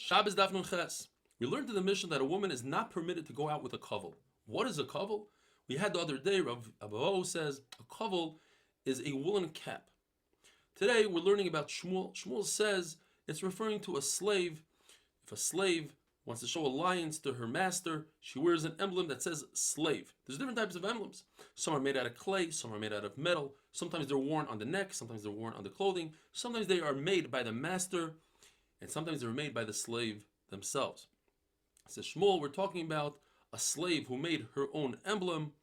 Shabbos Daf Nun Ches. We learned in the mission that a woman is not permitted to go out with a kovel. What is a kovel? We had the other day, Rav Abahu says, a kovel is a woolen cap. Today we're learning about Shmuel. Shmuel says it's referring to a slave. If a slave wants to show alliance to her master, she wears an emblem that says slave. There's different types of emblems. Some are made out of clay, some are made out of metal. Sometimes they're worn on the neck, sometimes they're worn on the clothing. Sometimes they are made by the master, and sometimes they're made by the slave themselves. Says Shmuel, we're talking about a slave who made her own emblem,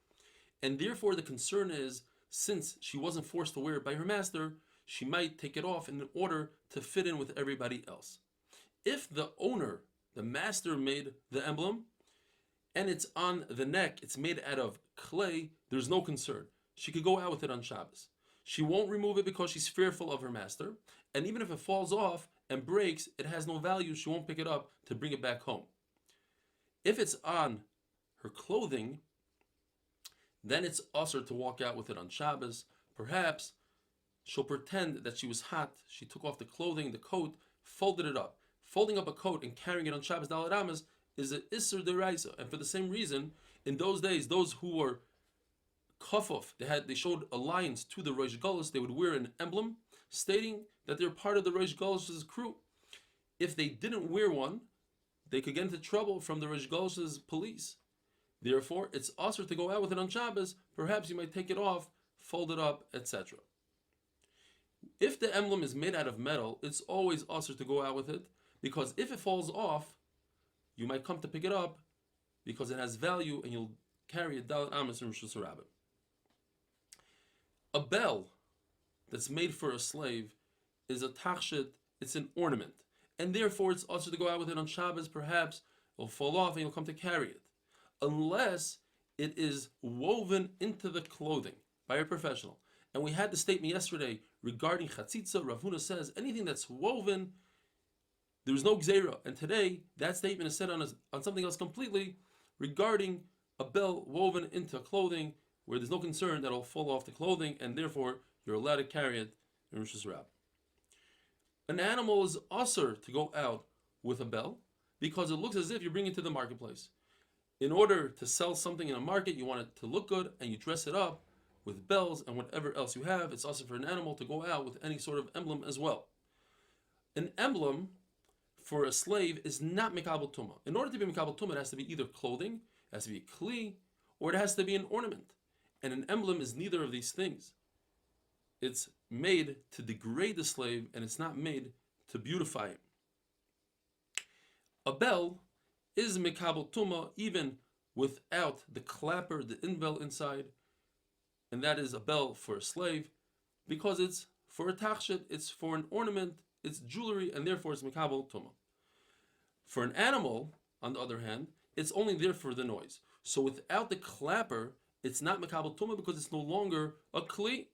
and therefore the concern is, since she wasn't forced to wear it by her master, she might take it off in order to fit in with everybody else. If the owner, the master, made the emblem, and it's on the neck, it's made out of clay, there's no concern. She could go out with it on Shabbos. She won't remove it because she's fearful of her master, and even if it falls off and breaks, it has no value, she won't pick it up to bring it back home. If it's on her clothing, then it's usher to walk out with it on Shabbos. Perhaps she'll pretend that she was hot, she took off the clothing, the coat, folded it up. Folding up a coat and carrying it on Shabbos Daled Amos is an Isser Deraisa. And for the same reason, in those days, those who were kafuf, they showed alliance to the Rosh Golus, they would wear an emblem stating that they're part of the Rosh Golus' crew. If they didn't wear one, they could get into trouble from the Rosh Golus' police. Therefore, it's usher to go out with it on Shabbos. Perhaps you might take it off, fold it up, etc. If the emblem is made out of metal, it's always usher to go out with it, because if it falls off, you might come to pick it up because it has value and you'll carry it Dalet Amos in Rosh Hashanah. A bell that's made for a slave is a tachshit, it's an ornament, and therefore it's usher to go out with it on Shabbos. Perhaps it'll fall off and you'll come to carry it, unless it is woven into the clothing by a professional. And we had the statement yesterday regarding chatzitza. Rav Huna says anything that's woven, there's no gzeira. And today that statement is said on something else completely, regarding a bell woven into clothing, where there's no concern that it'll fall off the clothing, and therefore you're allowed to carry it in Rosh Hashanah. An animal is usher to go out with a bell because it looks as if you're bringing it to the marketplace. In order to sell something in a market, you want it to look good, and you dress it up with bells and whatever else you have. It's also for an animal to go out with any sort of emblem as well. An emblem for a slave is not Mekabel Tumah. In order to be Mekabel Tumah, it has to be either clothing, it has to be kli, or it has to be an ornament. And an emblem is neither of these things. It's made to degrade the slave, and it's not made to beautify him. A bell is Mekabel Tumah even without the clapper, the in-bell inside, and that is a bell for a slave, because it's for a tachshit, it's for an ornament, it's jewelry, and therefore it's Mekabel Tumah. For an animal, on the other hand, it's only there for the noise. So without the clapper, it's not Mekabel Tumah because it's no longer a kli.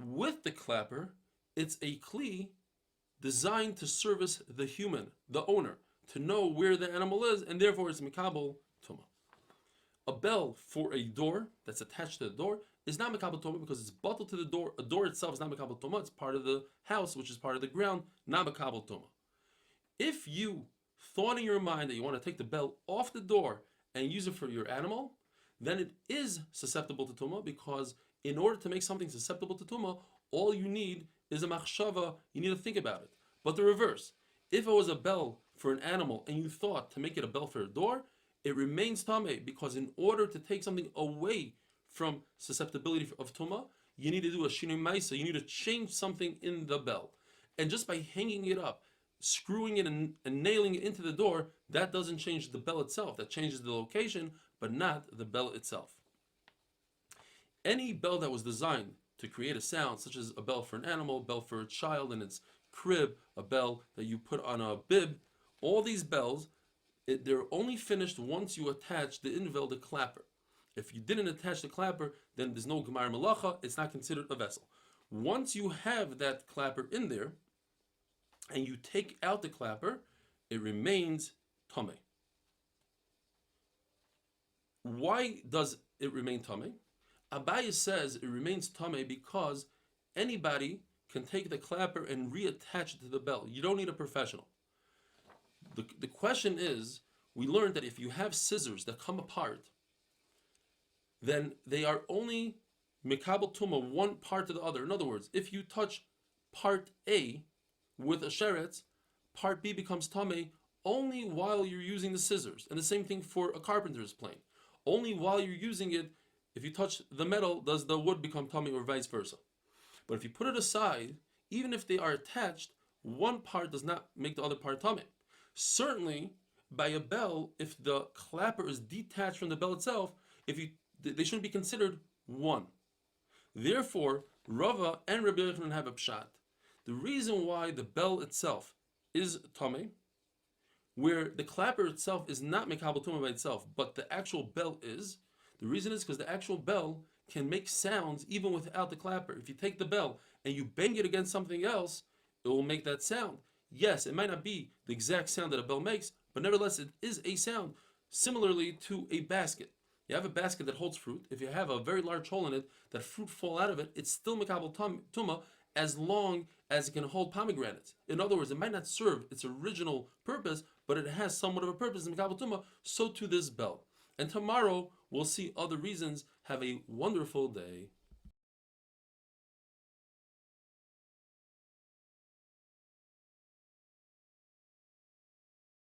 With the clapper, it's a kli designed to service the human, the owner, to know where the animal is, and therefore it's Mekabel Tumah. A bell for a door that's attached to the door is not Mekabel Tumah because it's bottled to the door. A door itself is not Mekabel Tumah. It's part of the house, which is part of the ground, not Mekabel Tumah. If you thought in your mind that you want to take the bell off the door and use it for your animal, then it is susceptible to Tumah, because in order to make something susceptible to Tumah, all you need is a machshava, you need to think about it. But the reverse, if it was a bell for an animal and you thought to make it a bell for a door, it remains tameh, because in order to take something away from susceptibility of tumah, you need to do a shinui maisa. You need to change something in the bell, and just by hanging it up, screwing it and nailing it into the door, that doesn't change the bell itself. That changes the location, but not the bell itself. Any bell that was designed to create a sound, such as a bell for an animal, a bell for a child in its crib, a bell that you put on a bib, all these bells, they're only finished once you attach the invel, the clapper. If you didn't attach the clapper, then there's no gemar melacha, it's not considered a vessel. Once you have that clapper in there, and you take out the clapper, it remains tameh. Why does it remain tameh? Abaye says it remains tameh because anybody can take the clapper and reattach it to the bell. You don't need a professional. The question is, we learned that if you have scissors that come apart, then they are only mikabel tuma one part to the other. In other words, if you touch part A with a sheretz, part B becomes tameh only while you're using the scissors. And the same thing for a carpenter's plane. Only while you're using it, if you touch the metal, does the wood become tameh, or vice versa. But if you put it aside, even if they are attached, one part does not make the other part tameh. Certainly, by a bell, if the clapper is detached from the bell itself, they shouldn't be considered one. Therefore, Rava and Rabbi Yochanan have a pshat. The reason why the bell itself is tameh, where the clapper itself is not mekabel tumah by itself, but the actual bell is, the reason is because the actual bell can make sounds even without the clapper. If you take the bell and you bang it against something else, it will make that sound. Yes, it might not be the exact sound that a bell makes, but nevertheless it is a sound. Similarly to a basket. You have a basket that holds fruit. If you have a very large hole in it, that fruit fall out of it, it's still mekabel tumah as long as it can hold pomegranates. In other words, it might not serve its original purpose, but it has somewhat of a purpose in mekabel tumah. So to this bell. And tomorrow we'll see other reasons. Have a wonderful day.